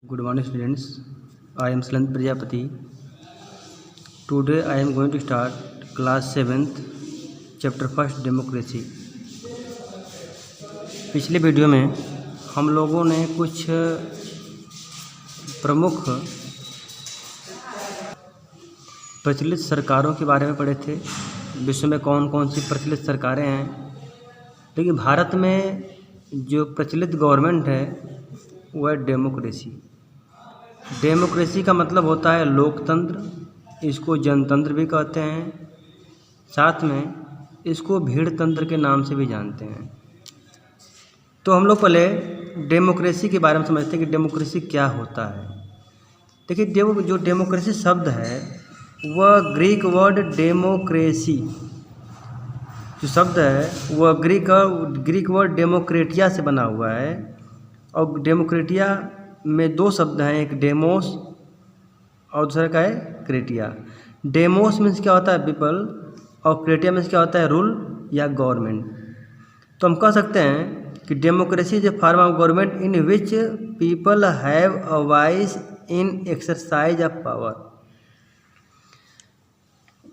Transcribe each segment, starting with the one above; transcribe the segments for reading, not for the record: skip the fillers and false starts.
Good morning students. I am Salant Prajapati. Today I am going to start class 7th chapter 1st democracy. पिछले video में हम लोगों ने कुछ प्रमुख प्रचलित सरकारों के बारे में पढ़े थे। विश्व में कौन कौन सी प्रचलित सरकारें हैं। लेकिन भारत में जो प्रचलित गवर्नमेंट है वह डेमोक्रेसी। डेमोक्रेसी का मतलब होता है लोकतंत्र, इसको जनतंत्र भी कहते हैं, साथ में इसको भीड़तंत्र के नाम से भी जानते हैं। तो हम लोग पहले डेमोक्रेसी के बारे में समझते हैं कि डेमोक्रेसी क्या होता है। देखिए, जो डेमोक्रेसी शब्द है वह ग्रीक वर्ड डेमोक्रेसी जो शब्द है वह ग्रीक वर्ड डेमोक्रेटिया से बना हुआ है। और डेमोक्रेटिया में दो शब्द हैं, एक डेमोस और दूसरा का है क्रेटिया। डेमोस मीन्स क्या होता है पीपल, और क्रेटिया मीन्स क्या होता है रूल या गवर्नमेंट। तो हम कह सकते हैं कि democracy is a form of government in which people have a voice in exercise of power.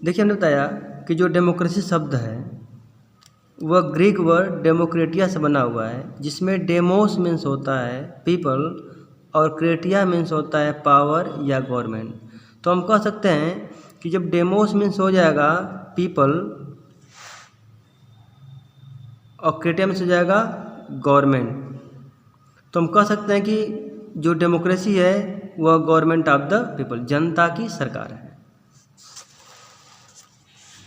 देखिए, हमने बताया कि जो डेमोक्रेसी शब्द है वह ग्रीक वर्ड डेमोक्रेटिया से बना हुआ है, जिसमें डेमोस मीन्स होता है पीपल और क्रेटिया मीन्स होता है पावर या गवर्नमेंट। तो हम कह सकते हैं कि जब डेमोस मीन्स हो जाएगा पीपल और क्रेटिया मीन्स हो जाएगा गवर्नमेंट, तो हम कह सकते हैं कि जो डेमोक्रेसी है वह गवर्नमेंट ऑफ द पीपल, जनता की सरकार है।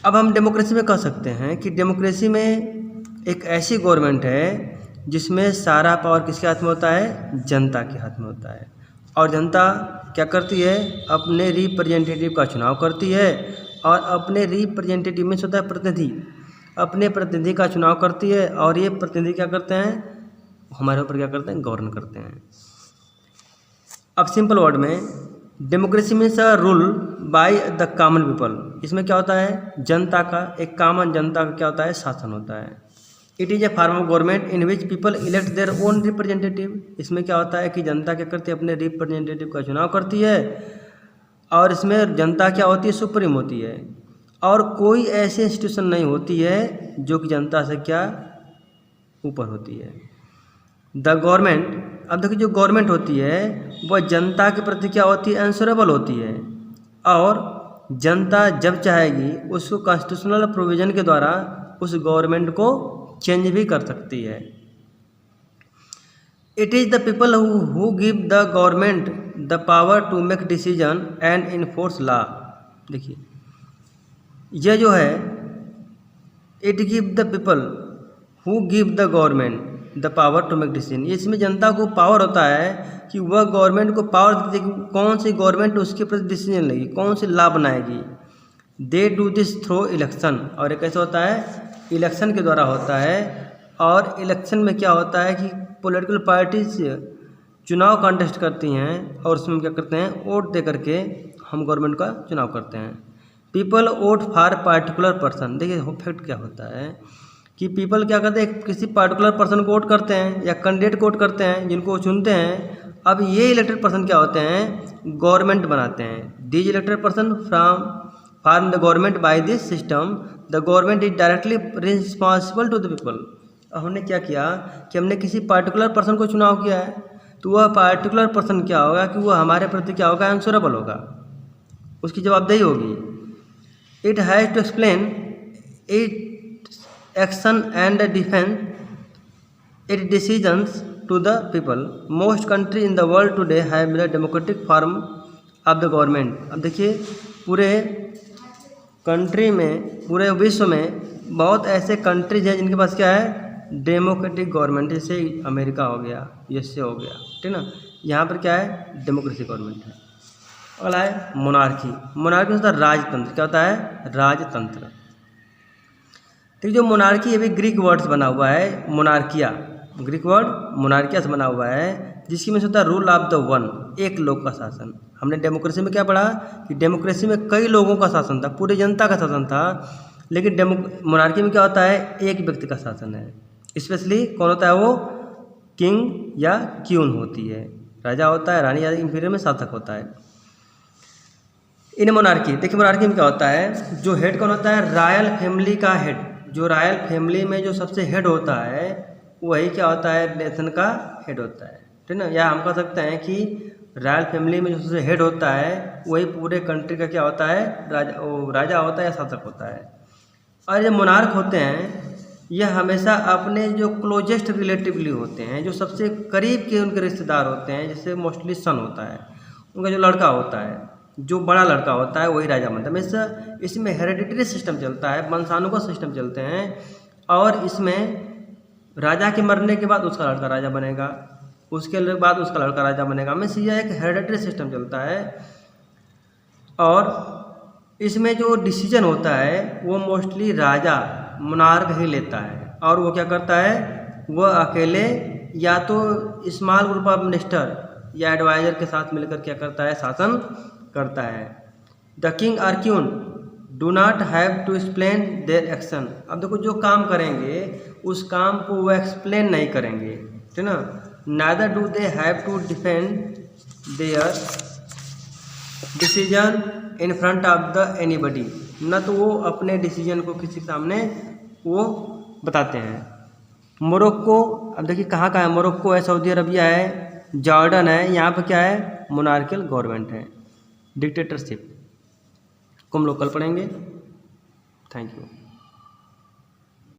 अब हम डेमोक्रेसी में कह सकते हैं कि डेमोक्रेसी में एक ऐसी गवर्नमेंट है जिसमें सारा पावर किसके हाथ में होता है, जनता के हाथ में होता है। और जनता क्या करती है, अपने रिप्रेजेंटेटिव का चुनाव करती है, और अपने रिप्रेजेंटेटिव में होता है प्रतिनिधि, अपने प्रतिनिधि का चुनाव करती है, और ये प्रतिनिधि क्या करते हैं, हमारे ऊपर क्या करते हैं, गवर्न करते हैं। अब सिंपल वर्ड में democracy means a rule by the common people. इसमें क्या होता है, जनता का, एक कॉमन जनता का क्या होता है, शासन होता है। It is a form of government in which people elect their own representative. इसमें क्या होता है कि जनता क्या करती है, अपने रिप्रेजेंटेटिव का चुनाव करती है, और इसमें जनता क्या होती है, सुप्रीम होती है। और कोई ऐसी इंस्टीट्यूशन नहीं होती है जो कि जनता से क्या ऊपर होती है। द गवर्नमेंट, अब देखिए जो गवर्नमेंट होती है वह जनता के प्रति क्या होती है, आंसरेबल होती है, और जनता जब चाहेगी उसको कॉन्स्टिट्यूशनल प्रोविज़न के द्वारा उस गवर्नमेंट को चेंज भी कर सकती है। It is the people who give the government the power to make decision and enforce law. देखिए, यह जो है it give the people who give the government the power to make decision. इसमें जनता को पावर होता है कि वह गवर्नमेंट को पावर देती है कि कौन सी गवर्नमेंट उसके प्रति डिसीजन लेगी, कौन सी लॉ बनाएगी। They do this through election, और ये कैसे होता है, इलेक्शन के द्वारा होता है। और इलेक्शन में क्या होता है कि पॉलिटिकल पार्टीज चुनाव कॉन्टेस्ट करती हैं, और उसमें क्या करते हैं, वोट दे करके हम गवर्नमेंट का चुनाव करते हैं। People vote for particular person. देखिए फैक्ट क्या होता है कि पीपल क्या करते हैं, किसी पार्टिकुलर पर्सन को वोट करते हैं या कैंडिडेट को वोट करते हैं, जिनको वो चुनते हैं। अब ये इलेक्टेड पर्सन क्या होते हैं, गवर्नमेंट बनाते हैं। These elected person form the government by this system. The government is directly responsible to the people. अब हमने क्या किया कि हमने किसी पार्टिकुलर पर्सन को चुनाव किया है, तो वह पार्टिकुलर पर्सन क्या होगा कि वह हमारे प्रति क्या होगा, आंसरेबल होगा, उसकी जवाबदेही होगी। It has to explain it action and defence it decisions to the people. Most country in the world today have the democratic form of the government. अब देखिए, पूरे कंट्री में, पूरे विश्व में बहुत ऐसे कंट्रीज हैं जिनके पास क्या है, डेमोक्रेटिक गवर्नमेंट। जैसे अमेरिका हो गया, यूएसए हो गया, ठीक ना, यहाँ पर क्या है, डेमोक्रेसी गवर्नमेंट है। अगला है मोनार्की। मोनार्की होता है राजतंत्र। क्या होता है, राजतंत्र। ठीक, जो मोनार्की ये भी ग्रीक वर्ड से बना हुआ है, मोनार्किया, ग्रीक वर्ड मोनार्किया से बना हुआ है, जिसकी में होता है रूल ऑफ द वन, एक लोग का शासन। हमने डेमोक्रेसी में क्या पढ़ा कि डेमोक्रेसी में कई लोगों का शासन था, पूरी जनता का शासन था। लेकिन मोनार्की में क्या होता है, एक व्यक्ति का शासन है। स्पेशली कौन होता है, वो किंग या क्वीन होती है। राजा होता है, रानी या इंफीरियर में शासक होता है। इन मोनार्की, देखिए मोनार्की में क्या होता है, जो हेड कौन होता है, रॉयल फैमिली का हेड, जो रॉयल फैमिली में जो सबसे हेड होता है वही क्या होता है, नेशन का हेड होता है, ठीक ना। या हम कह सकते हैं कि रॉयल फैमिली में जो सबसे हेड होता है वही पूरे कंट्री का क्या होता है, राजा होता है या शासक होता है। और जो मोनार्क होते हैं यह हमेशा अपने जो क्लोजेस्ट रिलेटिवली होते हैं, जो सबसे करीब के उनके रिश्तेदार होते हैं, जैसे मोस्टली सन होता है, उनका जो लड़का होता है, जो बड़ा लड़का होता है वही राजा बनता है। हमेशा इसमें हेरेडिटरी सिस्टम चलता है, वंशानुगत सिस्टम चलते हैं, और इसमें राजा के मरने के बाद उसका लड़का राजा बनेगा, उसके बाद उसका लड़का राजा बनेगा। हमेशा यह एक हेरेडिटरी सिस्टम चलता है। और इसमें जो डिसीजन होता है वो मोस्टली राजा मोनार्क ही लेता है, और वो क्या करता है, वो अकेले या तो स्मॉल ग्रुप ऑफ मिनिस्टर या एडवाइजर के साथ मिलकर क्या करता है, शासन करता है। The king or queen do not have to explain their action. अब देखो जो काम करेंगे उस काम को वो एक्सप्लेन नहीं करेंगे, ठीक ना। Neither do they have to defend their decision in front of the anybody, न तो वो अपने डिसीजन को किसी के सामने वो बताते हैं। मोरक्को, अब देखिए कहाँ है, मोरक्को है, सऊदी अरबिया है, जॉर्डन है, यहाँ पर क्या है, मोनार्कियल गवर्नमेंट है, डिक्टेटरशिप को हम लोग कल पढ़ेंगे। Thank you.